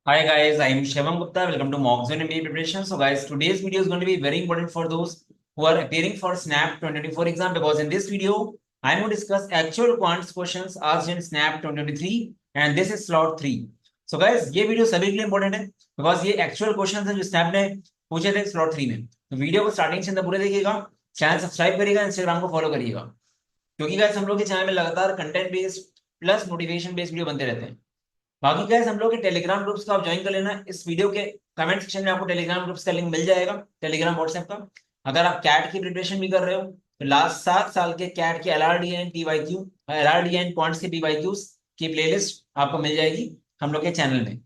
Hi guys, I am Shivam Gupta. Welcome to Mockzone MBA preparation. So guys, today's video is going to be very important for those who are appearing for SNAP 2024 exam because in this video, I am going to discuss actual quants questions asked in SNAP 2023 and this is slot 3. So guys, ये video सभी के लिए important है because ये actual question है जो snap ने पूछे थे स्लॉट 3 में। तो वीडियो को स्टार्टिंग से अंदर पूरे देखिएगा, चैनल सब्सक्राइब करिएगा, इंस्टाग्राम को फॉलो करिएगा क्योंकि गाइस हम लोग के चैनल में लगातार content based plus motivation based video बनते रहते हैं। बाकी गाइस हम लोग के टेलीग्राम ग्रुप्स का आप ज्वाइन कर लेना। इस वीडियो के कमेंट सेक्शन में आपको टेलीग्राम ग्रुप्स का लिंक मिल जाएगा, टेलीग्राम व्हाट्सएप का। अगर आप कैट की प्रिपरेशन भी कर रहे हो तो लास्ट 7 साल के कैट के LRD and PYQ, LRD and points के पीवाईक्यूज की प्लेलिस्ट आपको मिल जाएगी हम लोग के चैनल में।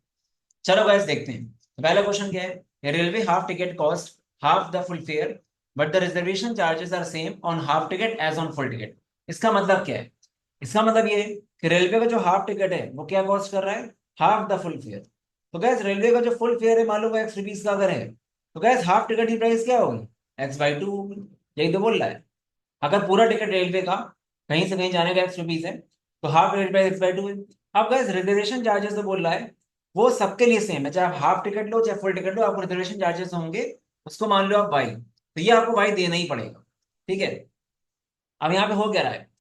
चलो गाइस देखते हैं। तो पहला क्वेश्चन क्या है, railway half ticket cost half the full fare but the reservation charges are same on half ticket as on full ticket. इसका मतलब क्या है? इसका मतलब ये है कि रेलवे का जो हाफ टिकट है वो क्या कॉस्ट कर रहा है, हाफ द फुल फेयर। तो गैस रेलवे का जो फुल फेयर है मान लो एक्स रुपीज का अगर है तो गैस हाफ टिकट की प्राइस क्या होगी, x/2 होगी। यही तो बोल रहा है। अगर पूरा टिकट रेलवे का कहीं से कहीं जाने का एक्स रुपीज है तो हाफ टिकट प्राइस x/2 है। अब गैस रिजर्वेशन चार्जेस तो बोल रहा है वो सबके लिए सेम है, चाहे आप हाफ टिकट लो चाहे फुल टिकट लो, आपको रिजर्वेशन चार्जेस होंगे। उसको मान लो आप वाई, तो ये आपको वाई देना ही पड़ेगा। ठीक है। अब यहाँ पे हो क्या रहा है,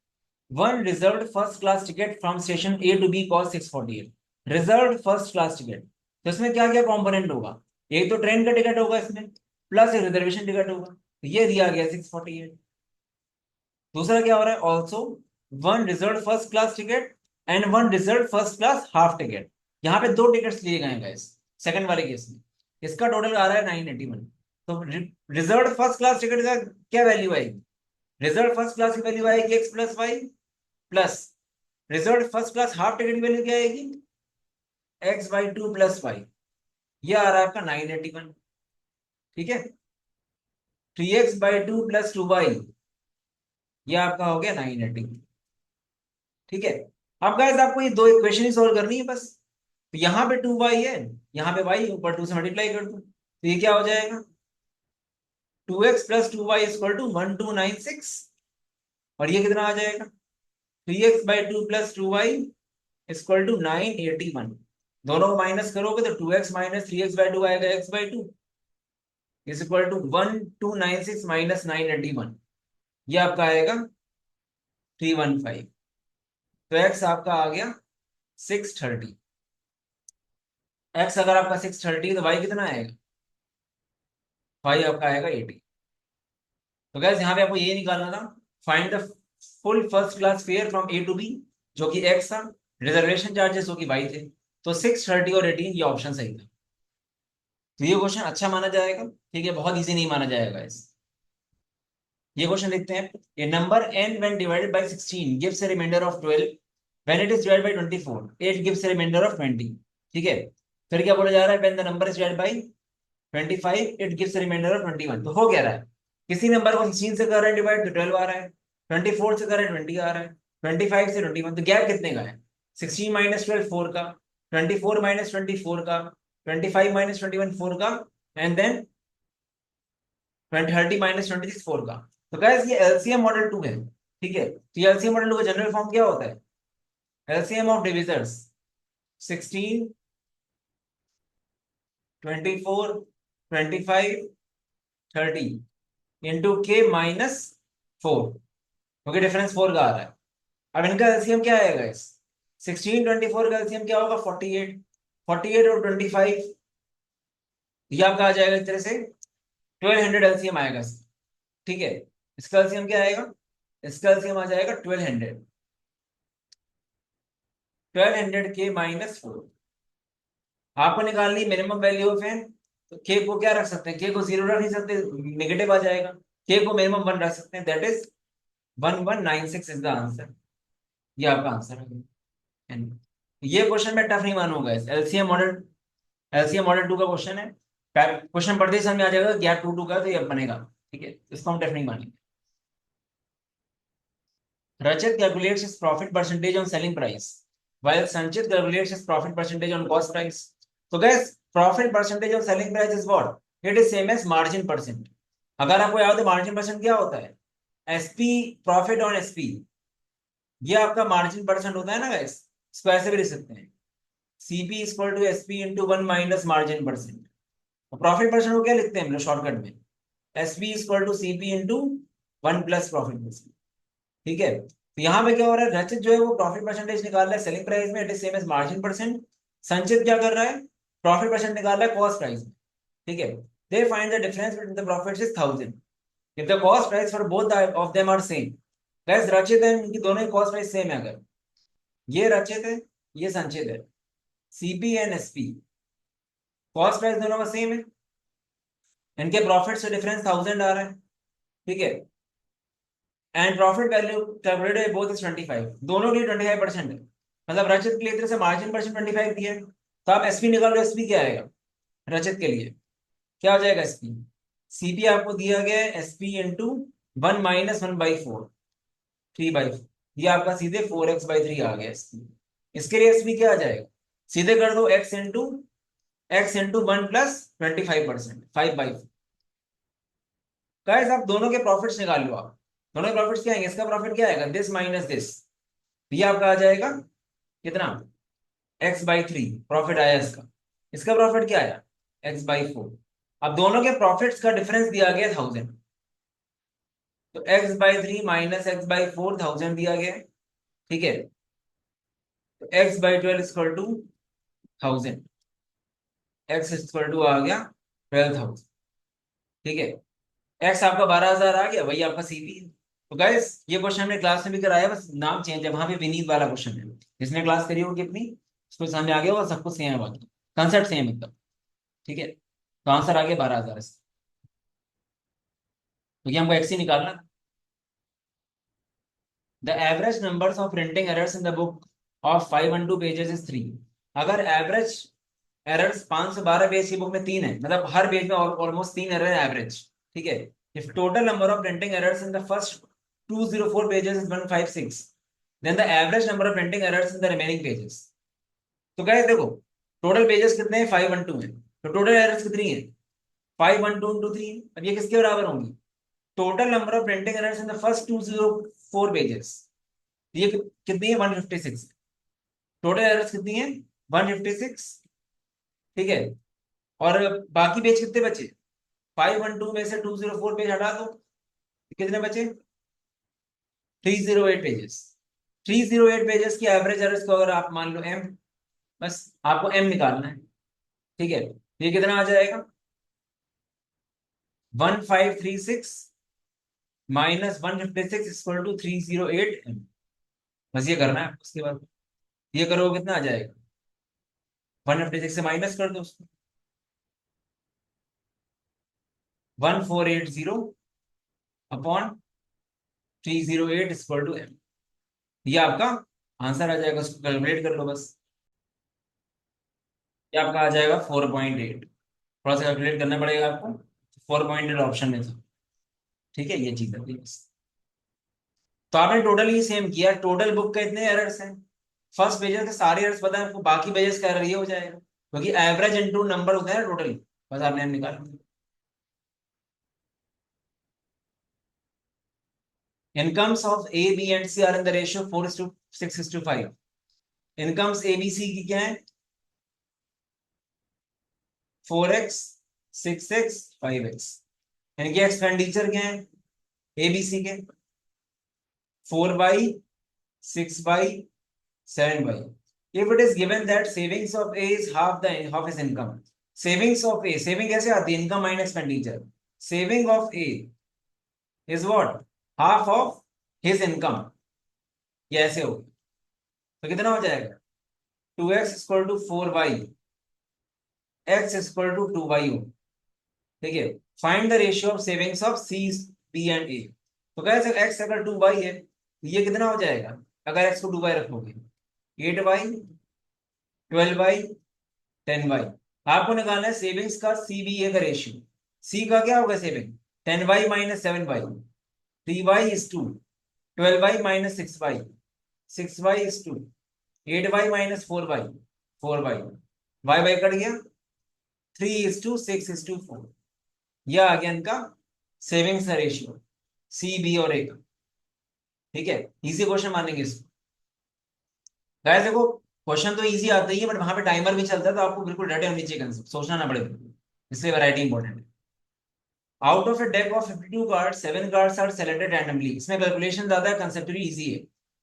one reserve first class ticket from station A to B cost 648। Reserve first class ticket, तो इसमें क्या क्या कंपोनेंट होगा, एक तो ट्रेन का टिकट होगा इसमें, प्लस एक रिजर्वेशन टिकट होगा, तो ये दिया गया 648। दूसरा क्या हो रहा है, also one reserve first class ticket and one reserve first class half ticket. यहाँ पे दो टिकट्स लिए गए हैं गाइस सेकंड वाले केस में। इसका टोटल आ रहा है 981। तो रिजर्व फर्स्ट क्लास टिकट का क्या वैल्यू आएगी, रिजर्व फर्स्ट क्लास की वैल्यू आएगी x+y plus reserve first class half ticket की वैल्यू क्या आएगी, x/2 प्लस वाई। ये आ रहा है आपका 981। ठीक है, 3x/2 प्लस 2y, ये आपका हो गया 980। ठीक है। अब गाइस आपको ये दो इक्वेशन ही सोल्व करनी है बस। तो यहाँ पे 2y है, यहाँ पे y, ऊपर 2 से मल्टीप्लाई कर दो तो ये क्या हो जाएगा, 2x plus 2y equal to 1296। और ये कितना आ जाएगा, 3x/2 plus 2y equal to 981। दोनों को माइनस करोगे तो 2x माइनस 3x/2 आएगा x/2 is equal to 1296 minus 981। ये आपका आएगा 315। तो x आपका आ गया 630। x अगर आपका 630 तो y कितना आएगा, y आपका आएगा 80। तो गैस यहाँ पे आपको ये निकालना था, find the full first class fare from A to B, जो कि x था, रिजर्वेशन चार्जेस जो कि y थे। तो 630 और 18 ये ऑप्शन सही था। तो ये क्वेश्चन अच्छा माना जाएगा। ठीक है, बहुत इजी नहीं माना जाएगा इस। ये क्वेश्चन देखते हैं, ए number n when divided by 16 gives a remainder of 12 when it is divided by 24 it gives a remainder of 20। ठीक है, फिर क्या बोला जा रहा है, when the number is divided by 25 it gives a remainder of 21। तो हो क्या रहा है, किसी नंबर को 16 से कर रहे हैं डिवाइड तो 12 आ रहा है, 24 से कर रहे हैं 20 आ रहा है, 25 से 21, तो गैप कितने का है, 16 माइनस 12 4 का, 24 माइनस 24 का, 25 माइनस 21 4 का, एंड देन 30 माइनस 26 4 का। तो गाइस ये एलसीएम मॉडल 2 है। ठीक है, तो ये एलसीएम मॉडल 2 का जनरल फॉर्म क्या होता है, एलसीएम ऑफ डिविजर्स 16, 24, 25, 30 इंटू के माइनस 4, क्योंकि डिफरेंस 4 का आ रहा है। अब इनका एलसीएम क्या आएगा इस 16 24 का एलसीएम क्या होगा, 48। 48 और 25 ये आपका आ जाएगा इस तरह से 1200 एलसीएम आएगा इसका। ठीक है, इसका एलसीएम क्या आएगा, इसका एलसीएम आ जाएगा 1200। 1200 के माइनस 4 आपको निकालनी मिनिमम वैल्यू ऑफ एन। तो के को क्या रख सकते हैं, के को 0 रख नहीं सकते, नेगेटिव आ जाएगा। के को मिनिमम 1 रख सकते हैं, that is 1196 is the answer. ये आपका आंसर है। N। ये क्वेश्चन में टफ नहीं मानूंगा, इस एलसीएम मॉडल 2 का क्वेश्चन है। क्वेश्चन पढ़ते ही समझ में आ जाएगा गैप 2 का, तो ये बनेगा। ठीक है, इसको हम टफ नहीं मानेंगे। Rajat calculates his profit percentage on selling price, while Sanchit calculates his profit percentage on cost price. So guys, profit percentage on selling price is what? It is same as margin percent. अगर आपको याद है margin percent क्या होता है, SP profit on SP, ये आपका margin percent होता है ना गाइस। इसको ऐसे भी लिख सकते हैं, CP equal to SP into 1 minus margin percent. Profit percent को क्या लिखते हैं हम लोग शॉर्टकट में, SP equal to CP into 1 plus profit percent. ठीक है, तो यहाँ पे क्या हो रहा है, रचित जो है वो प्रॉफिट परसेंटेज निकाल रहा है सेलिंग प्राइस में, it is same as margin percent. Sanchit क्या कर रहा है, प्रॉफिट परसेंट निकाल रहा है कॉस्ट प्राइस में। ठीक है, they find the difference between the profits is 1000 if the cost price for both of them are same. Guys Rachit है, इनकी दोनों की कॉस्ट प्राइस सेम है, अगर ये रचित है ये संचित है, CP and SP cost price दोनों का सेम है, इनके प्रॉफिट से डिफरेंस 1000 आ रहा है। ठीक है, and profit value calculated both is 25, दोनों के लिए 25% है। मतलब रचित के लिए तरह से मार्जिन परसेंट 25 दिया है, तो आप एसपी निकालो, एसपी क्या आएगा रचित के लिए, क्या हो जाएगा एसपी, सीपी आपको दिया गया है एसपी इंटू 1 माइनस 1/4, 3/4, ये आपका सीधे 4x/3 आ गया एसपी। इसके लिए एसपी क्या आ जाएगा, सीधे कर दो x इंटू 1 प्लस 25%, 5/4। गाइस आप दोनों के प्रॉफिट्स निकाल लो, आप दोनों के प्रॉफिट्स क्या आएंगे, इसका प्रॉफिट क्या आएगा दिस माइनस दिस, ये आपका आ जाएगा कितना, x/3 प्रॉफिट आया इसका, इसका प्रॉफिट क्या आया x/4। अब दोनों के प्रॉफिट्स का डिफरेंस दिया गया 1000, तो x/3 माइनस x/4 1000 दिया गया है। ठीक है, तो x/12 equal to 1000, x equal to आ गया 12,000। ठीक है, x आपका 12,000 आ गया, वही आपका सीपी है। तो गाइस ये क्वेश्चन हमने क्लास में भी कराया, बस नाम चेंज है, वहां पे विनीत वाला क्वेश्चन है, जिसने क्लास करी होगी अपनी उसको सामने आ गया होगा, सब कुछ सेम है, बाकी कंसेप्ट सेम है मतलब। ठीक है, तो आंसर आ गया 12,000 क्योंकि हमको एक्स ही निकालना। The average numbers of printing errors in the book of 512 pages is 3। अगर एवरेज एरर्स 512 पेज की बुक में 3 है, मतलब हर पेज में ऑलमोस्ट 3 एरर है एवरेज। ठीक है, if total number of printing errors in the first 204 pages is 156, then the average number of printing errors in the remaining pages. तो गाइस देखो, टोटल पेजेस कितने हैं, 512 है, तो टोटल एरर्स कितनी है, 512 इंटू 3, अब ये किसके बराबर होंगी, total number of printing errors in the first 204 pages, ये कितनी है 156, टोटल एरर्स कितनी है 156। ठीक है, और बाकी पेज कितने बचे, 512 में से 204 पेज हटा दो, कितने बचे 308 पेजेस। 308 पेजेस की एवरेज एरर्स को अगर आप मान लो m, बस आपको m निकालना है। ठीक है, ये कितना आ जाएगा 1536 माइनस 156 इक्वल टू 308 m, बस ये करना है। उसके बाद ये करो कितना आ जाएगा, 156 से माइनस कर दो उसको, 1480 अपॉन 308 इक्वल टू m, ये आपका आंसर आ जाएगा, उसको कैलकुलेट कर लो बस, ये आपका आ जाएगा 4.8, थोड़ा सा कैलकुलेट करना पड़ेगा आपको, 4.8 ऑप्शन में था। ठीक है, ये चीज है बस। तो आपने टोटल ही सेम किया, टोटल बुक के इतने एरर्स हैं, फर्स्ट पेजेस के सारे एरर्स पता है आपको, बाकी पेजेस का एरर ये हो जाएगा, क्योंकि एवरेज इनटू नंबर होता है ना टोटल, बस आपने निकाल। Incomes of A B and C are in the ratio 4:6:5। Incomes A B C की क्या है, 4x 6x 5x। इनके एक्सपेंडिचर क्या है ए बी सी के, 4y 6y 7y। If it is given that savings of A is half his income, savings of A, saving कैसे आती है, income minus expenditure, saving of A is what, half of his income, ये ऐसे हो, तो कितना हो जाएगा 2x equal to 4y, x equal to 2y हो। ठीक है, find the ratio of savings of C B and A. तो कैसे x अगर 2y है तो ये कितना हो जाएगा, अगर x को 2y रखोगे 8y 12y 10y। आपको निकालना है सेविंग्स का सी बी ए का रेशियो, सी का क्या होगा saving 10y minus 7y, 3y is to, 12y minus 6y, 6y is to, 8y minus 4y, 4y, y cut गया, 3:6:4, यह आ गया इनका सेविंग्स का रेशियो सी बी और ए का। ठीक है, इजी क्वेश्चन मानेंगे इसको। गाइस देखो, क्वेश्चन तो इजी आता ही है, बट वहां पे टाइमर भी चलता है, तो आपको बिल्कुल रटे होनी चाहिए concept, सोचना ना पड़े, इसलिए वैरायटी इंपॉर्टेंट है। Out of a deck of 52 card 7 cards are selected randomly, इसमें कैलकुलेशन ज्यादा है, कंसेप्चुअली इजी है।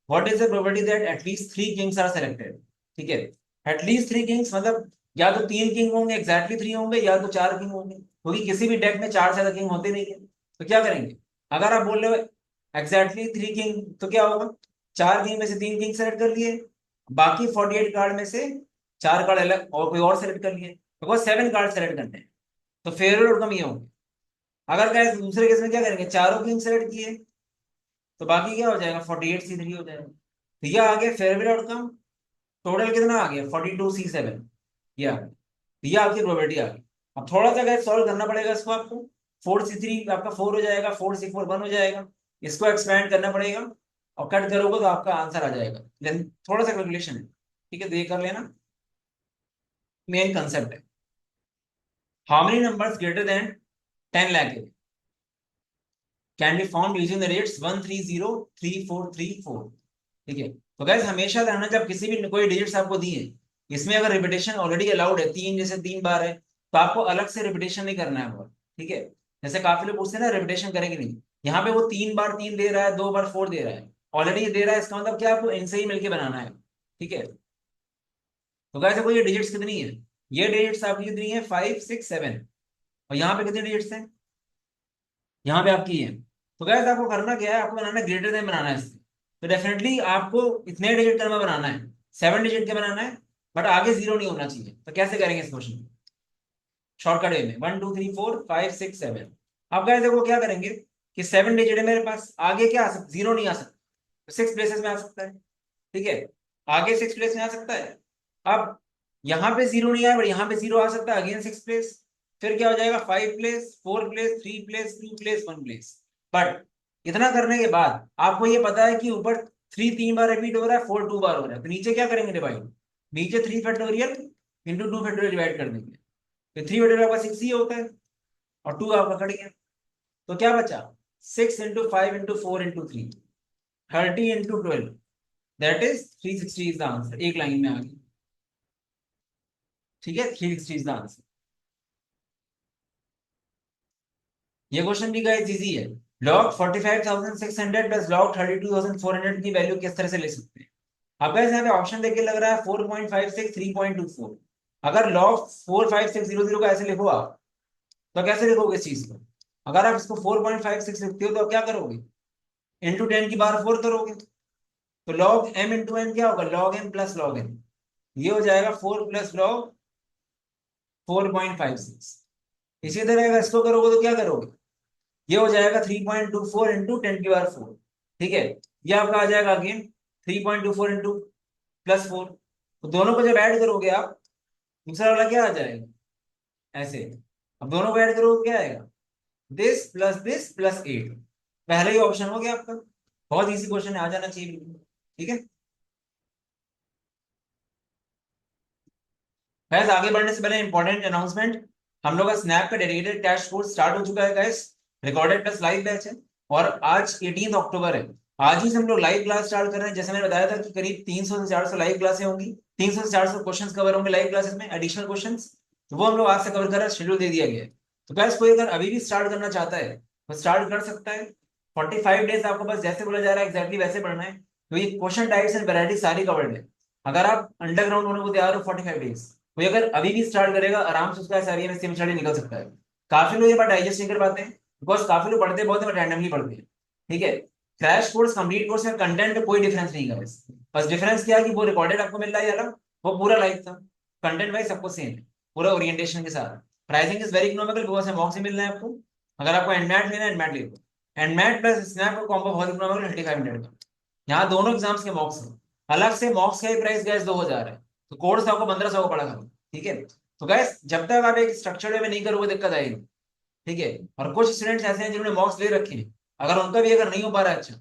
What is the probability that at least 3 kings are selected? ठीक है, एटलीस्ट 3 किंग्स मतलब या तो 3 किंग होंगे, एग्जैक्टली 3 होंगे, या तो 4 किंग होंगे, क्योंकि किसी भी डेक में 4 से ज्यादा किंग होते नहीं है। तो क्या करेंगे, अगर आप बोल रहे हो एग्जैक्टली 3 किंग, तो क्या होगा, 4 किंग में से 3 किंग सेलेक्ट कर लिए, बाकी 48 कार्ड में से 4 कार्ड अलग और कोई और सेलेक्ट कर लिए, बिकॉज 7 कार्ड सेलेक्ट करने हैं। तो फेवरेट आउटकम ये होंगे। अगर क्या दूसरे केस में क्या करेंगे, चारों किंग सेलेक्ट किए, तो बाकी क्या हो जाएगा, 48 C3 हो जाएगा। तो ये आ गया फेवरेट आउटकम। टोटल कितना आ गया, 42 C7, ये आ गया। तो ये आपकी प्रोबेबिलिटी आ गई। अब थोड़ा सा गैस सॉल्व करना पड़ेगा इसको आपको। 4C3 आपका 4 हो जाएगा, 4C4 1 हो जाएगा, इसको एक्सपैंड करना पड़ेगा, और कट करोगे तो आपका आंसर आ जाएगा। लेकिन थोड़ा सा कैलकुलेशन है, ठीक है, तो ये कर लेना। मेन कंसेप्ट है, how many numbers greater than 10 lakh can be found using the rates 1303434। ठीक है, तो गैस हमेशा ध्यान रखना, जब किसी भी कोई डिजिट्स आपको दी है, इसमें अगर रिपीटेशन ऑलरेडी अलाउड है, 3 जैसे 3 बार है, तो आपको अलग से रिपीटेशन नहीं करना है बहुत। ठीक है, जैसे काफी लोग पूछते हैं ना रिपीटेशन करेंगे नहीं, यहाँ पे वो 3 बार 3 दे रहा है, 2 बार 4 दे रहा है, ऑलरेडी ये दे रहा है, इसका मतलब क्या, आपको इनसे ही मिलके बनाना है। ठीक है, तो गैस देखो ये डिजिट्स कितनी है, ये डिजिट्स आपकी कितनी है, 5 6 7, और यहाँ पे कितनी डिजिट्स है, यहाँ पे आपकी है। तो गैस आपको करना क्या है, आपको बनाना ग्रेटर देन बनाना है इससे। तो डेफिनेटली आपको इतने डिजिट का बनाना है, 7 डिजिट के बनाना है, बट आगे जीरो नहीं होना चाहिए। तो कैसे करेंगे इस क्वेश्चन, शॉर्टकट वे में 1 2 3 4 5 6 7। अब गैस देखो क्या करेंगे कि 7 डिजिट है मेरे पास, आगे क्या आ सकता, जीरो नहीं आ सकता, तो 6 प्लेसेस में आ सकता है। ठीक है, आगे 6 प्लेस में आ सकता है। अब यहाँ पे जीरो नहीं आया, बट यहाँ पे जीरो आ सकता है, अगेन 6 प्लेस। फिर क्या हो जाएगा, 5 place, 4 place, 3 place, 2 place, 1 place. But इतना करने के बाद आपको ये पता है कि ऊपर 3 3 बार रिपीट हो रहा है, 4 2 बार हो रहा है, तो नीचे क्या करेंगे, डिवाइड। नीचे 3 फैक्टोरियल इंटू 2 फैक्टोरियल डिवाइड कर देंगे, तो 3 फैक्टोरियल आपका 6 ही होता है, और 2 आपका कट गया। तो क्या बचा, 6 × 5 × 4 × 3, 30 × 12, that is 360 is the answer, एक लाइन में आ गई। ठीक है, 360 इज द आंसर। ये क्वेश्चन भी गाइस इजी है। log 45,600 प्लस log 32,400 की वैल्यू किस तरह से ले सकते हैं। अब गाइस यहाँ पे ऑप्शन देख के लग रहा है 4.56 3.24। अगर log 45600 को ऐसे लिखो आप, तो कैसे लिखोगे इस चीज को, अगर आप इसको 4.56 लिखते हो तो आप क्या करोगे, इंटू 10 की बार 4 करोगे, तो log m इंटू n क्या होगा, log m plus log n, ये हो जाएगा 4 प्लस log 4.56। इसी तरह अगर इसको करोगे तो क्या करोगे, ये हो जाएगा 3.24 इंटू 10 की पावर 4। ठीक है, ये आपका आ जाएगा अगेन 3.24 इंटू +4। तो दोनों को जब ऐड करोगे आप, दूसरा वाला क्या आ जाएगा, ऐसे। अब दोनों को ऐड करोगे क्या आएगा, दिस प्लस 8। पहला ही ऑप्शन हो गया आपका, बहुत इजी क्वेश्चन है, आ जाना चाहिए बिल्कुल। ठीक है, गैस आगे बढ़ने से पहले इंपॉर्टेंट अनाउंसमेंट, हम लोग का स्नैप का डेडिकेटेड कैश कोर्स स्टार्ट हो चुका है gas, recorded plus live batch है, और आज 18 अक्टूबर है, आज ही से हम लोग लाइव क्लास स्टार्ट कर रहे हैं। जैसे मैंने बताया था कि करीब 300 से 400 लाइव क्लासें होंगी, 300 से 400 क्वेश्चन कवर होंगे लाइव क्लासेस में, एडिशनल क्वेश्चन, तो वो हम लोग आज से कवर कर रहे हैं, शेड्यूल दे दिया गया है। तो गैस कोई अगर अभी भी स्टार्ट करना चाहता है तो स्टार्ट कर सकता है। 45 डेज आपको बस जैसे बोला जा रहा है एग्जैक्टली वैसे पढ़ना है, तो ये क्वेश्चन टाइप्स एंड वैरायटी सारी कवर्ड है। अगर आप अंडरग्राउंड होने को तैयार हो 45 डेज, कोई अगर अभी भी स्टार्ट करेगा आराम से उसका एसआरए में सेमेस्टर निकल सकता है। काफी लोग ये बात डाइजेस्ट नहीं कर पाते हैं, बिकॉज काफी लोग पढ़ते बहुत है, रैंडमली पढ़ते हैं। ठीक है, क्रैश कोर्स कंप्लीट कोर्स में कंटेंट में कोई डिफरेंस नहीं है, बस डिफरेंस क्या है कि वो रिकॉर्डेड आपको मिल रहा है, अलग वो पूरा लाइव था। कंटेंट वाइज सबको सेम है, पूरा ओरिएंटेशन के साथ। Pricing is very economical, because mock से मिल रहा है आपको। अगर आपको एनमैट लेना है एनमैट ले लो, एनमैट प्लस स्नैप का कॉम्बो बहुत इकोनॉमिकल 3500 का। यहाँ दोनों एग्जाम्स के मॉक्स हैं, अलग से मॉक्स का ही प्राइस गैस 2000 है, तो कोर्स आपको 1500 का पड़ा था। ठीक है, तो गैस जब तक आप एक स्ट्रक्चर्ड वे में नहीं करोगे दिक्कत आएगी। ठीक है, और कुछ स्टूडेंट्स ऐसे हैं जिन्होंने मॉक्स ले रखे हैं, अगर उनका भी अगर नहीं हो पा रहा है अच्छा,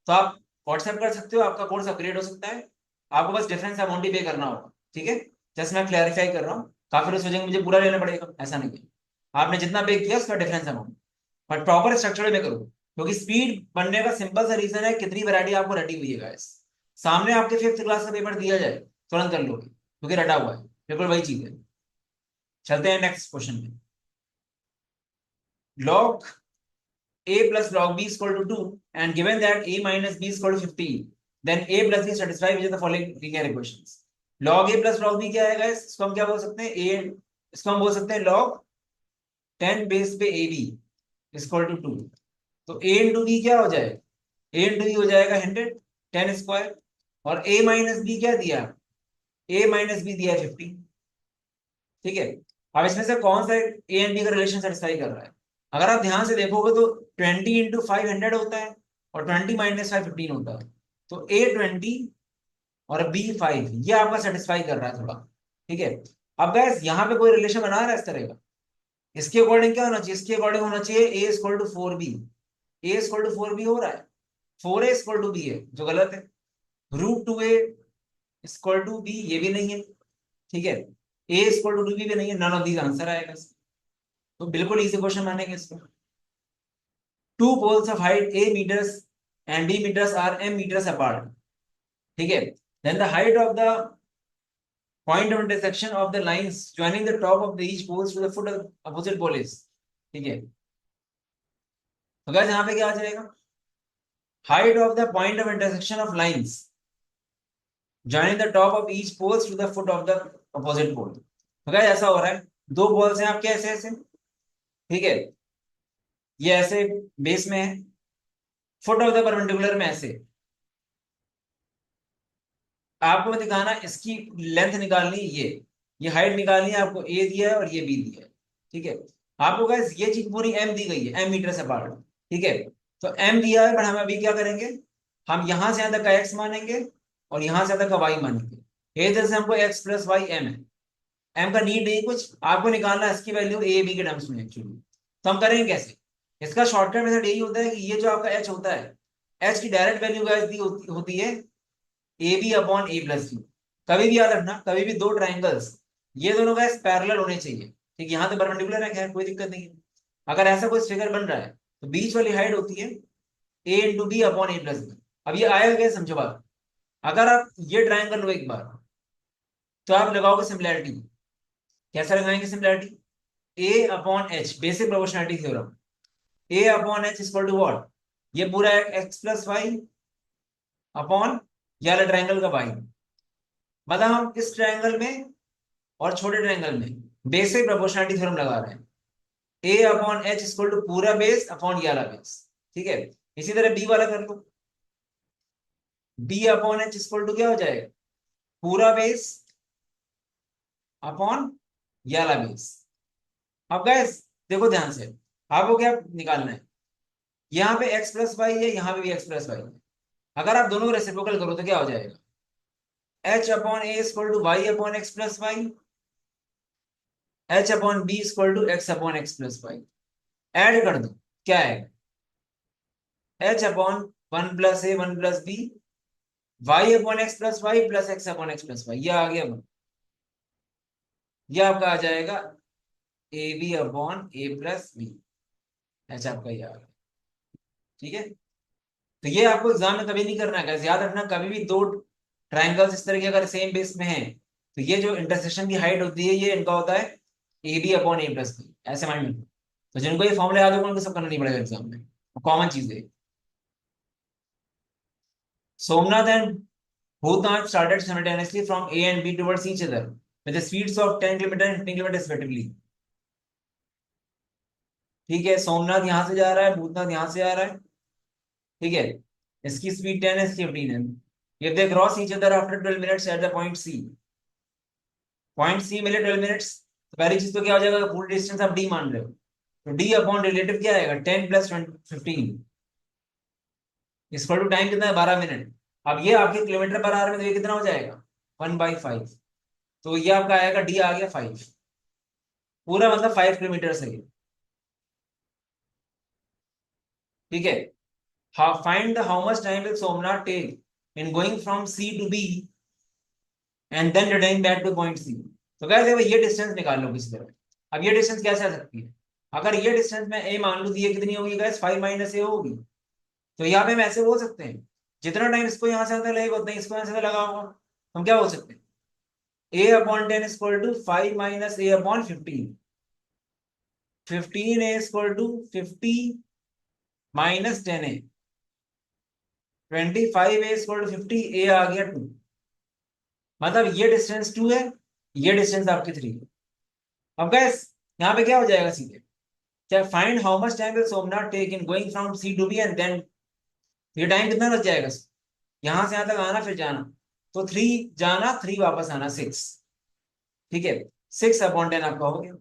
तो आप व्हाट्सएप कर सकते हो, आपका कोर्स अपग्रेड हो सकता है। आपको बस डिफरेंस अमाउंट ही पे करना होगा। ठीक है, जस्ट मैं क्लैरिफाई कर रहा हूँ, काफी लोग सोचेंगे मुझे पूरा लेना पड़ेगा, ऐसा नहीं है। आपने जितना पे किया उसका difference amount, but proper structure में करो, क्योंकि स्पीड बनने का सिंपल सा रीजन है, कितनी वैरायटी आपको रटी हुई है गाइस। सामने आपके 5th क्लास का पेपर दिया जाए, तुरंत कर लोगे क्योंकि रटा हुआ है, बिल्कुल वही चीज है। चलते हैं नेक्स्ट क्वेश्चन में। log a plus log b is equal to 2 and given that a minus b is equal to 15, then a plus b satisfy which of the following linear equations? log a plus log b क्या है guys? इसको हम क्या बोल सकते हैं? a, इसको हम बोल सकते हैं log 10 बेस पे ab is equal to 2। तो a into b क्या हो जाएगा? a into b हो जाएगा 100 10 स्क्वायर, और a माइनस b क्या दिया? a माइनस b दिया 50। ठीक है, अब इसमें से कौन सा ए एंड बी का रिलेशन सेटिस्फाई कर रहा है? अगर आप ध्यान से देखोगे तो 20 इंटू 500 होता है और 20 माइनस 5 15 होता है। तो ए 20 और बी 5, ये आपका सेटिस्फाई कर रहा है थोड़ा। ठीक है, अब गैस यहाँ पे कोई रिलेशन बना रहा है इस तरह का, इसके अकॉर्डिंग क्या होना चाहिए? इसके अकॉर्डिंग होना चाहिए A equal to 4b। A equal to 4b हो रहा है, 4a इक्वल टू बी है जो गलत है। Root 2a equal to be, ये भी नहीं है। ठीक है, ए इक्वल टू बी भी नहीं है, नन ऑफ दीज आंसर आएगा। तो बिल्कुल इजी क्वेश्चन मानेंगे इसको। Two poles of height a meters and b meters are m meters apart। ठीक है, then the height of the point of intersection of the lines joining the top of the each poles to the foot of the opposite pole is। ठीक है, तो guys यहाँ पे क्या आ जाएगा? height of the point of intersection of lines joining the top of each poles to the foot of the opposite pole। तो guys ऐसा हो रहा है, दो पोल्स हैं आपके ऐसे ऐसे। ठीक है, ये ऐसे बेस में है, फुट ऑफ द परपेंडिकुलर में ऐसे। आपको दिखाना इसकी लेंथ निकालनी, ये हाइट निकालनी है आपको, ए दिया है और ये बी दिया है। ठीक है, आपको गाइस ये चीज पूरी एम दी गई है, एम मीटर से अपार्ट। ठीक है, तो एम दिया है, पर हम अभी क्या करेंगे? हम यहां से यहां तक का एक्स मानेंगे और यहां से यहां तक का वाई मानेंगे। ए तरह से हमको एक्स प्लस वाई एम है, एम का नीड नहीं कुछ, आपको निकालना है इसकी वैल्यू ए बी के टर्म्स में एक्चुअली। तो हम करेंगे कैसे? इसका शॉर्टकट मेथड यही होता है कि ये जो आपका एच होता है, एच की डायरेक्ट वैल्यू गाइस दी होती है A B upon A plus B. कभी भी याद रखना, कभी भी दो ट्राइंगल्स ये दोनों गाइस पैरेलल होने चाहिए। ठीक, यहाँ तो परपेंडिकुलर है, खैर कोई दिक्कत नहीं है। अगर ऐसा कोई फिगर बन रहा है तो बीच वाली हाइट होती है ए into B upon A plus B. अब ये आएगा क्या, समझो बात। अगर आप ये ट्राइंगल लो एक बार, तो आप लगाओगे सिमिलैरिटी। कैसे लगाएंगे similarity? A upon H, basic proportionality theorem. A upon H equal to what? ये पूरा एक्स प्लस वाई अपॉन ये वाला ट्राइंगल का वाई। मतलब हम इस ट्राइंगल में और छोटे ट्राइंगल में बेसिक प्रोपोर्शनलिटी थ्योरम लगा रहे हैं। ए अपॉन एच इक्वल टू पूरा बेस अपॉन ये वाला बेस। ठीक है, इसी तरह बी वाला कर लो। B upon H equal to क्या हो जाएगा? पूरा बेस अपॉन ये वाला बेस। अब गाइस देखो ध्यान से, आपको क्या निकालना है? यहाँ पे x प्लस वाई है, यहाँ पे भी x प्लस वाई है। अगर आप दोनों को रेसिप्रोकल करो तो क्या हो जाएगा? h upon A equal to Y upon X plus Y, h upon B equal to X upon X plus Y. Add कर दो, क्या है? h upon one plus A one plus B, Y upon X plus Y plus X upon X plus Y. ये आ गया, ये आपका आ जाएगा A B upon A plus B. H आपका ये आ गया। ठीक है, तो ये आपको एग्जाम में कभी नहीं करना है guys। याद रखना, कभी भी दो ट्राइंगल्स इस तरह के अगर सेम बेस में हैं तो ये जो इंटरसेक्शन की हाइट होती है ये इनका होता है A B upon A plus B. ऐसे माइंड में, तो जिनको ये फॉर्मूला याद होगा उनको सब करना नहीं पड़ेगा एग्जाम में, कॉमन चीज है। Somnath and Bhootnath started simultaneously from A and B towards each other with the speeds of 10 kilometre and 15 kilometre respectively। ठीक है, सोमनाथ यहां से जा रहा है, भूतनाथ यहां से आ रहा है। ठीक है, इसकी स्पीड 10 है, इसकी 15 है। If they cross each other after 12 minutes at the point C, point C मिले 12 मिनट्स, तो पहली चीज तो क्या हो जाएगा? पूरी डिस्टेंस आप डी मान रहे हो, तो डी अपॉन रिलेटिव क्या आएगा? 10 प्लस 15 इक्वल टू टाइम कितना है? 12 मिनट। अब ये आपके किलोमीटर पर आवर में, तो ये कितना हो जाएगा? 1/5। तो ये आपका आएगा, डी आ गया 5, पूरा मतलब 5 किलोमीटर से। ठीक है, find the how much time will Somnath take in going from C to B and then returning back to point C. तो कहते हैं ये डिस्टेंस निकाल लो किसी तरह। अब ये डिस्टेंस कैसे आ सकती है? अगर ये डिस्टेंस में ए मान लो दिए, कितनी होगी गाइस? 5 माइनस ए होगी। तो यहाँ पे हम ऐसे बोल सकते हैं, जितना टाइम इसको यहाँ से अंदर लगेगा उतना इसको यहाँ से लगा होगा। हम क्या बोल सकते हैं? a upon 10 is equal to 5 minus a upon 15, 15a is equal to 50 minus 10a, 25a is equal to 50, a आ गया 2, मतलब ये डिस्टेंस 2 है, ये डिस्टेंस आपकी 3 है। अब गैस यहाँ पे क्या हो जाएगा सीधे, क्या find how much time will Somnath take in going from C to B and then, ये टाइम कितना लग जाएगा यहां से यहां तक आना फिर जाना, तो 3 जाना 3 वापस आना 6, ठीक है, 6/10 आपका हो गया।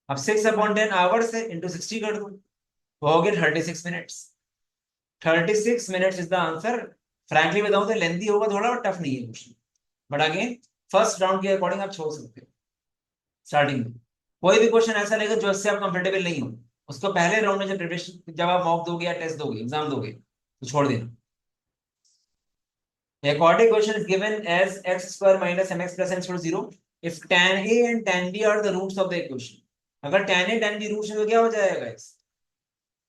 अब 6/10 आवर्स है इंटू 60 कर दो, वो हो गया 36 minutes. 36 minutes is the answer. Frankly बताऊं तो लेंथी होगा थोड़ा और टफ नहीं है question, but again first round के अकॉर्डिंग आप छोड़ सकते हो। स्टार्टिंग में कोई भी क्वेश्चन ऐसा रहेगा जो इससे आप कंफर्टेबल नहीं हो, उसको पहले राउंड में जब प्रिपरेशन, जब आप मॉक दोगे या टेस्ट दोगे, एग्जाम दोगे, तो छोड़ देना। A quadratic equation is given as x square minus mx plus n equals 0 if tan a and tan b are the roots of the equation। अगर tan a tan b roots है तो क्या हो जाएगा, इस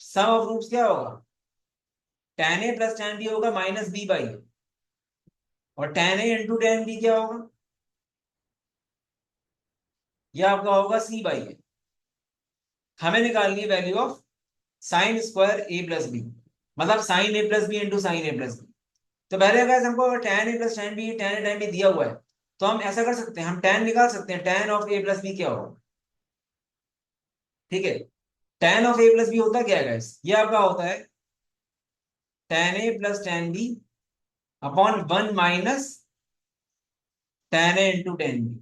सम ऑफ रूट्स क्या होगा, tan a plus tan b होगा माइनस b बाई, और tan a into tan b क्या होगा, यह आपका होगा c बाई है। हमें निकालनी है value of sine square a plus B, मतलब sine a plus B into sine a plus B. तो पहले अगर हमको अगर tan a plus tan b tan a tan b दिया हुआ है, तो हम ऐसा कर सकते हैं, हम tan निकाल सकते हैं, tan of a plus B क्या होगा, ठीक है। tan of a plus B होता क्या है गाइस, ये आपका होता है tan a plus tan b upon 1 minus tan a into tan b,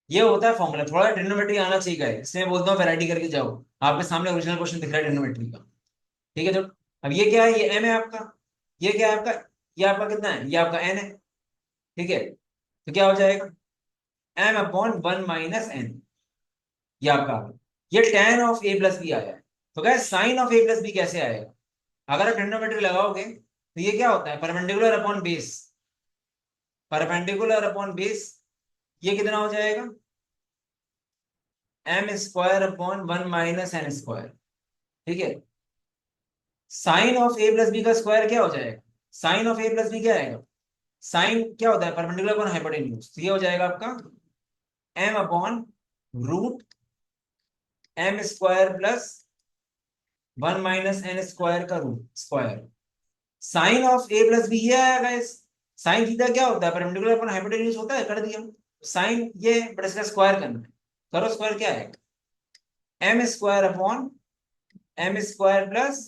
ये होता है फॉर्मूला। थोड़ा ट्रिग्नोमेट्री आना चाहिए गाइस, इसमें बोलता हूँ वैरायटी करके जाओ, आपके सामने ओरिजिनल क्वेश्चन दिख रहा है ट्रिग्नोमेट्री का, ठीक है। तो अब ये क्या है, ये m है आपका, ये क्या है आपका, ये आपका कितना है, ये आपका n है, ठीक है। तो क्या हो जाएगा m अपॉन 1 माइनस n, ये आपका आ गया। ये tan of a plus B आया है। तो guys sine of a plus B कैसे आएगा, अगर आप ट्रिग्नोमेट्री लगाओगे तो ये क्या होता है, perpendicular upon base, perpendicular upon base, ये कितना हो जाएगा, M square upon 1 minus N square, ठीक है। Sine of A plus B का स्क्वायर क्या हो जाएगा, sine of A plus B क्या आएगा, साइन क्या होता है परपेंडिकुलर अपॉन हाइपोटेन्यूज, तो ये हो जाएगा आपका M upon root M square plus 1 minus N square का root square. Sine of A plus B ये आएगा, इस साइन थीटा क्या होता है, परपेंडिकुलर अपॉन हाइपोटेन्यूज होता है, कर दिया साइन ये, बट इसका स्क्वायर करना है, करो स्क्वायर क्या है, M square upon M square plus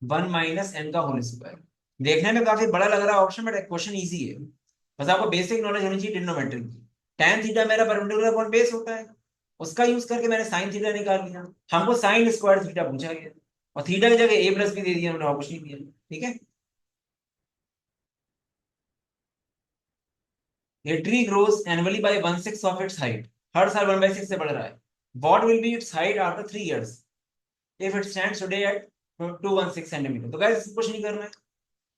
1 minus N का होल स्क्वायर। देखने में काफी बड़ा लग रहा है ऑप्शन, बट क्वेश्चन इजी है, बस आपको बेसिक नॉलेज होनी चाहिए ट्रिग्नोमेट्री की। tan थीटा मेरा परपेंडिकुलर अपॉन बेस होता है, उसका यूज करके मैंने साइन थीटा निकाल लिया, हमको साइन स्क्वायर थीटा पूछा गया, और थीटा की जगह ए प्लस भी दे दिया उन्होंने, और कुछ नहीं दिया, ठीक है। A tree grows annually by 1/6 of its height, हर साल 1/6 से बढ़ रहा है। What will be its height after 3 years if it stands today at 216 centimetre. तो गाइस कुछ नहीं करना है,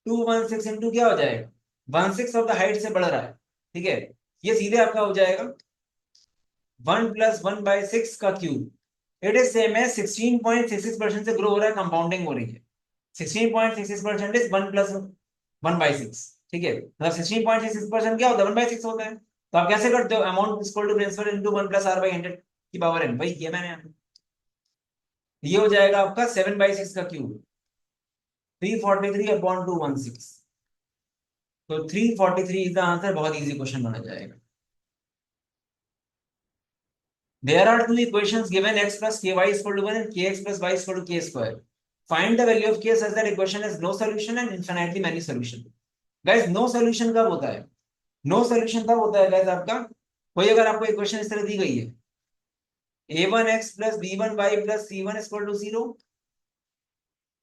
216 इंटू क्या हो जाएगा, 1/6 ऑफ द हाइट से बढ़ रहा है, ठीक है। ये सीधे आपका हो जाएगा 1 प्लस 1/6 का क्यूब, इट इज सेम है 16.66% से ग्रो हो रहा है, कंपाउंडिंग हो रही है, 16.66% इज 1 प्लस 1/6, ठीक है। मतलब 16.66% क्या होता है, 1/6 होता है। तो आप कैसे करते हो, amount equal to principal into 1 plus r by 100 की पावर n, भाई ये मैंने यहाँ। ये हो जाएगा आपका 7/6 का क्यूब, 343/216, तो 343 इज द आंसर। बहुत इजी क्वेश्चन बना जाएगा। There are two equations given x plus ky is equal to 1 and kx plus y is equal to k square. Find the value of k such that equation has no solution and infinitely many solution. Guys, no solution कब होता है, no solution तब होता है guys आपका, कोई अगर आपको इक्वेशन इस तरह दी गई है, a1x plus b1y plus c1 equal to 0,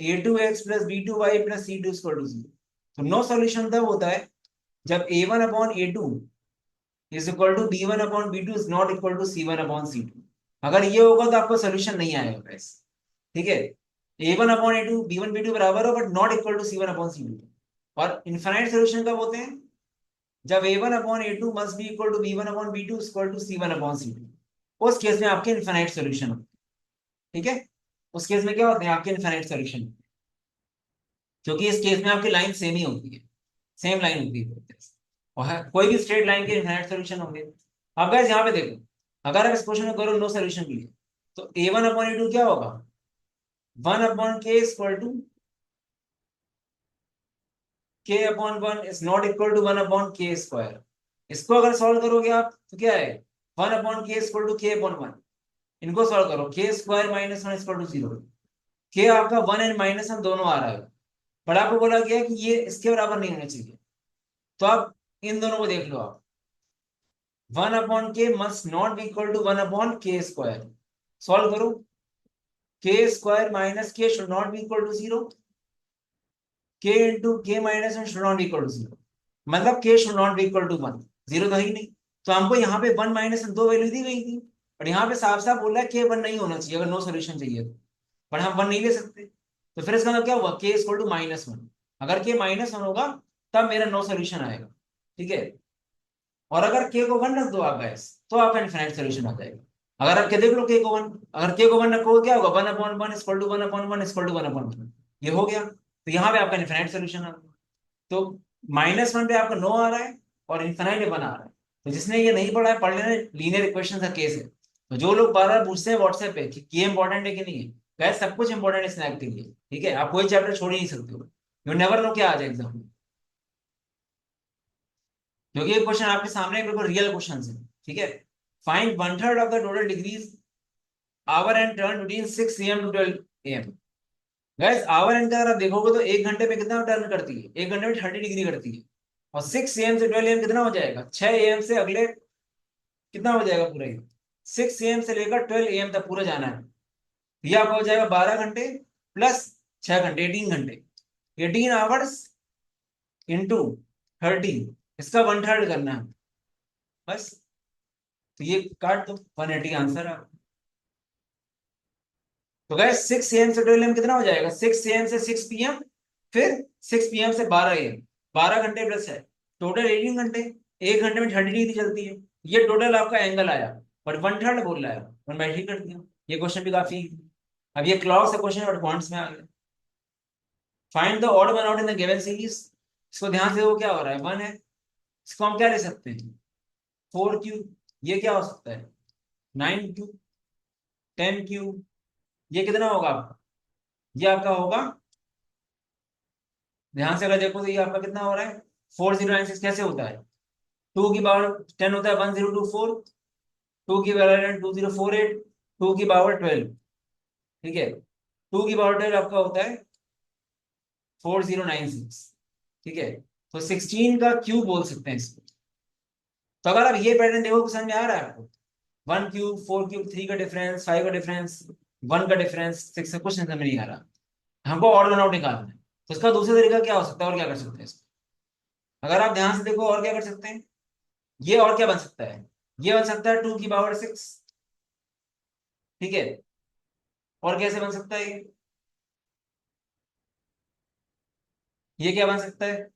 a2x plus b2y plus c2 equal to 0, तो नो सॉल्यूशन तब होता है जब a1 upon a2 is equal to b1 upon b2 is not equal to c1 upon c2। अगर ये होगा तो आपको सोल्यूशन नहीं आएगा गाइस, ठीक है। a1 upon a2 b1 b2 बराबर हो, but not equal to c1 upon c2। और इनफाइनाइट सोल्यूशन कब होते हैं, जब a1 upon a2 must be equal to b1 upon b2 equal to c1 upon c2, उस केस में आपके इनफाइनाइट सॉल्यूशन होते हैं, ठीक है। उस केस में क्या होते हैं आपके इनफाइनाइट सॉल्यूशन, क्योंकि इस केस में आपकी लाइन सेम ही होती है, सेम लाइन होती है। और कोई भी स्ट्रेट लाइन के इनफाइनाइट सोल्यूशन होंगे। अब गाइस यहाँ पे देखो, अगर आप इस क्वेश्चन को करो नो सोल्यूशन के लिए, तो a1/a2 क्या होगा, 1/k/k/1 is not equal to 1/k²। इसको अगर सॉल्व करोगे आप तो क्या है, 1/k=k/1। इनको सॉल्व करो, k² - 1 = 0। के आपका 1 एंड -1 दोनों आ रहा है, पर आपको बोला गया है कि ये इसके बराबर नहीं होना चाहिए। तो आप इन दोनों को देख लो आप, 1/k must not be equal to 1/k²। Solve करो, k² - k should not be equal to 0, k into k-1 should not be equal to 0, मतलब k should not be equal to 1। 0 तो है ही नहीं, तो हमको यहाँ पे 1 - दो वैल्यू दी गई थी, और यहाँ पे साफ साफ बोला है k 1 नहीं होना चाहिए अगर नो सोल्यूशन चाहिए तो, पर हम 1 नहीं ले सकते। तो फिर इसका मतलब क्या हुआ, k = -1। अगर k -1 होगा तब मेरा नो सोल्यूशन आएगा, ठीक है। और अगर k को 1 रख दो आप गैस, तो आपका इनफिनाइट सोल्यूशन आ जाएगा। अगर आप के देख लो k को 1, अगर k को 1 रखोगे क्या होगा, 1/1 = 1/1 = 1/1। ये हो गया, तो यहाँ पे आपका इनफिनाइट सोल्यूशन आ गया। तो -1 पे आपका नो आ रहा है और इनफिनाइट पे 1 आ रहा है। तो जिसने ये नहीं पढ़ा है पढ़ लेना, लीनियर इक्वेशन का केस है। तो जो लोग बार बार पूछते हैं व्हाट्सएप पे कि ये इंपॉर्टेंट है कि नहीं है, गैस सब कुछ इंपॉर्टेंट है स्नैप के लिए, ठीक है। आप कोई चैप्टर छोड़ ही नहीं सकते हो, यू नेवर नो क्या आ जाए एग्जाम में, क्योंकि ये क्वेश्चन आपके सामने बिल्कुल रियल क्वेश्चन है, ठीक है। Find 1/3 of the total degrees our and turn between 6 AM to 12 AM। Gas our and का अगर आप देखोगे तो 1 घंटे में कितना टर्न करती है, 1 घंटे में 30 डिग्री करती है। और 6 AM से 12 AM कितना हो जाएगा, 6 AM से अगले कितना हो जाएगा पूरा ये, 6 AM से लेकर 12 AM तक पूरा जाना है। ये आपका हो जाएगा 12 घंटे प्लस 6 घंटे, 18 घंटे, 18 आवर्स इंटू 30, इसका 1/3 करना है बस। तो ये काट दो, 180 आंसर है। तो गैस 6 AM से 12 AM कितना हो जाएगा, 6 AM से 6 PM, फिर 6 PM से 12 AM, 12 घंटे प्लस है, टोटल 18 घंटे। 1 घंटे में 30 डिग्री चलती है, ये टोटल आपका एंगल आया, बट 1/3 बोल रहा है, 1/3 कर दिया। ये क्वेश्चन भी काफी, अब ये क्लॉक से क्वेश्चन और पॉइंट्स में आ गया। Find the odd one out in the given series. इसको ध्यान से, वो क्या हो रहा है, 1 है, इसको हम क्या ले सकते हैं, 4 क्यूब। ये क्या हो सकता है, 9 क्यूब, 10 क्यूब। ये कितना होगा आपका, ये आपका होगा, ध्यान से अगर देखो तो ये आपका कितना हो रहा है, 4096। कैसे होता है, 2 की पावर 10 होता है, 1024, 2 की पावर 2 048, 2 की पावर 12, ठीक है। 2 की पावर 12 आपका होता है 4096, ठीक है। तो 16 का क्यूब बोल सकते हैं इसको। तो अगर आप ये पैटर्न देखो तो समझ में आ रहा है आपको, 1 क्यूब, 4 क्यूब, 3 का डिफरेंस, 5 का डिफरेंस, 1 का डिफरेंस, 6 का, कुछ समझ में नहीं आ रहा। हमको ऑड वन आउट निकालना है, तो इसका दूसरा तरीका क्या हो सकता है, और क्या कर सकते हैं इसको, अगर आप ध्यान से देखो और क्या कर सकते हैं, ये और क्या बन सकता है, ये बन सकता है 2 की पावर 6, ठीक है। और कैसे बन सकता है ये क्या बन सकता है,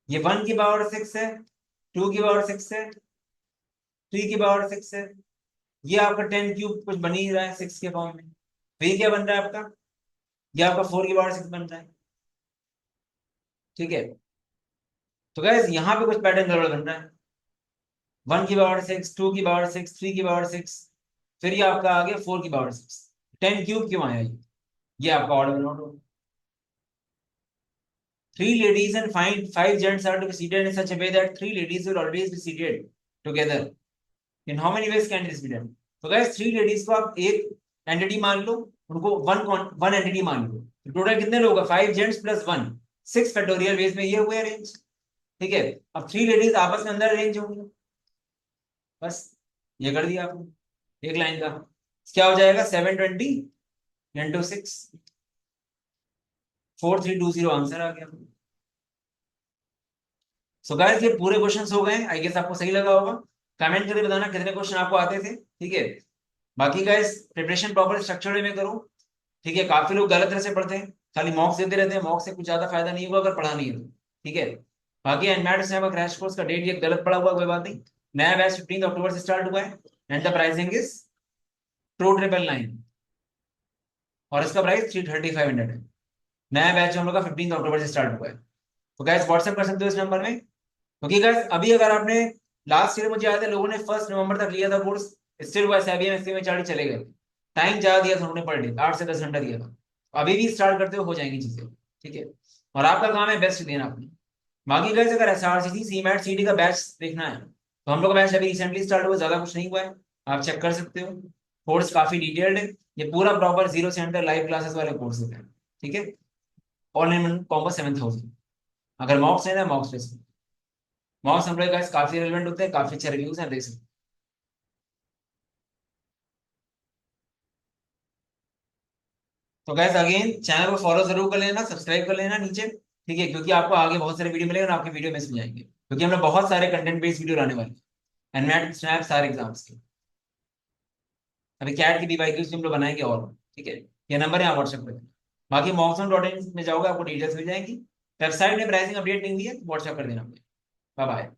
ये 1 की पावर 6 है, 2 की पावर 6 है, 3 की पावर 6 है। ये आपका 10 क्यूब कुछ बन ही रहा है 6 के फॉर्म में। तो ये क्या बन रहा है आपका, ये आपका 4 की पावर 6 बन रहा है, ठीक है। तो गैस यहाँ पे कुछ पैटर्न गड़बड़ बन रहा है, 1 की पावर 6, 2 की पावर 6, 3 की पावर 6, फिर ये आपका आ गया 4 की पावर 6। 10 क्यूब क्यों आया ये आपका ऑर्डर नोट हो। 3 ladies and 5 gents are to be seated in such a way that 3 ladies will always be seated together. In how many ways can this be done? तो guys 3 ladies को आप एक entity मान लो, उनको one entity मान लो, तो total कितने लोग हैं, 5 जेंट्स + 1, 6 फैक्टोरियल वेज में ये हुए अरेंज, ठीक है। अब 3 लेडीज आपस में अंदर अरेंज होंगी, बस ये कर दिया आपने एक लाइन का। क्या हो जाएगा, 720 × 6, 4320 आंसर आ गया। सो गाइस ये पूरे क्वेश्चंस हो गए, आई गेस आपको सही लगा होगा। कमेंट करके बताना कितने क्वेश्चन आपको आते थे, ठीक है। बाकी गाइस प्रिपरेशन प्रॉपर स्ट्रक्चर में करो, ठीक है। काफी लोग गलत तरह से पढ़ते हैं, खाली मॉक्स देते रहते हैं, मॉक्स से कुछ ज्यादा फायदा नहीं होगा अगर पढ़ा नहीं है तो, ठीक है। बाकी एनमैट से क्रैश कोर्स का डेट ये गलत पड़ा हुआ, कोई बात नहीं। नया बैच 15 अक्टूबर से स्टार्ट हुआ है, एंड द प्राइसिंग इज 2,999, और इसका प्राइस 3,3500 है। नया बैच हम लोग का 15 अक्टूबर से स्टार्ट हुआ है। तो गाइस व्हाट्सएप कर सकते हो इस नंबर में, क्योंकि गाइस अभी अगर आपने लास्ट ईयर, मुझे याद है लोगों ने 1 नवंबर तक लिया था कोर्स, स्टिल वो एसआईबीएम में चार्ट चले गए, टाइम ज्यादा दिया था उन्होंने पर डे, 8 से 10 घंटा दिया था। अभी भी स्टार्ट करते हो जाएंगी चीजें, ठीक है। और आपका काम है बेस्ट देना अपनी। बाकी गाइस अगर एसआरसीसी सीमैट सीटी का बैच देखना है तो हम लोग का बैच अभी रिसेंटली स्टार्ट हुआ, ज्यादा कुछ नहीं हुआ है, आप चेक कर सकते हो। कोर्स काफी डिटेल्ड है, ये पूरा प्रॉपर 0 से 100 लाइव क्लासेस वाले कोर्सेज हैं, ठीक है। All in combo 7,000। अगर मॉक्स है ना, मॉक्स टेस्ट, मॉक्स हम लोग गाइस काफी रेलेवेंट होते हैं, काफी अच्छे रिव्यूज हैं, देख सकते हैं। तो गाइस अगेन चैनल को फॉलो जरूर कर लेना, सब्सक्राइब कर लेना नीचे, ठीक है, क्योंकि आपको आगे बहुत सारे वीडियो मिलेंगे और आपके वीडियो मिस हो जाएंगे, क्योंकि हमने बहुत सारे कंटेंट बेस्ड वीडियो लाने वाले हैं एनमेट स्नैप सारे एग्जाम्स के। अभी कैट की डीवाईक्यूज हम लोग बनाएंगे और, ठीक है। ये नंबर है, आप व्हाट्सएप पे। बाकी मॉक्सम.इन में जाओगे आपको डिटेल्स मिल जाएंगी। वेबसाइट में प्राइसिंग अपडेट नहीं हुई है, व्हाट्सएप कर देना। Bye bye.